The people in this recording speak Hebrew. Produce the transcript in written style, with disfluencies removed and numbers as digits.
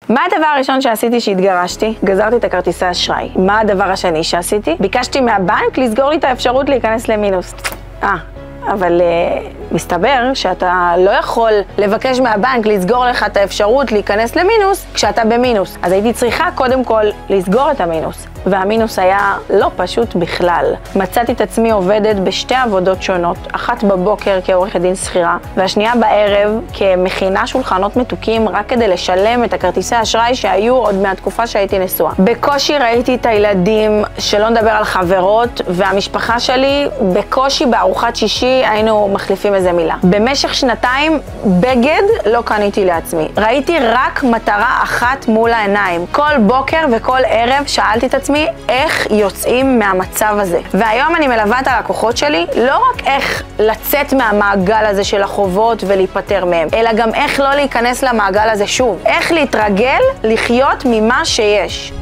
מה הדבר הראשון שעשיתי שהתגרשתי? גזרתי את הכרטיסי אשראי. מה הדבר השני שעשיתי? ביקשתי מהבנק לסגור לי את האפשרות להיכנס למינוס. אבל מסתבר שאתה לא יכול לבקש מהבנק לסגור לך את האפשרות להיכנס למינוס כשאתה במינוס. אז הייתי צריכה קודם כל לסגור את המינוס. והמינוס היה לא פשוט בכלל. מצאתי את עצמי עובדת בשתי עבודות שונות, אחת בבוקר כעורכת דין שכירה, והשנייה בערב כמכינה שולחנות מתוקים רק כדי לשלם את הכרטיסי האשראי שהיו עוד מהתקופה שהייתי נשואה. בקושי ראיתי את הילדים, שלא נדבר על חברות, והמשפחה שלי בקושי בארוחת שישי היינו מחליפים איזה מילה. במשך שנתיים בגד לא קניתי לעצמי. ראיתי רק מטרה אחת מול העיניים. כל בוקר וכל ערב שאלתי את עצמי איך יוצאים מהמצב הזה. והיום אני מלווה את הלקוחות שלי לא רק איך לצאת מהמעגל הזה של החובות ולהיפטר מהם, אלא גם איך לא להיכנס למעגל הזה שוב. איך להתרגל לחיות ממה שיש.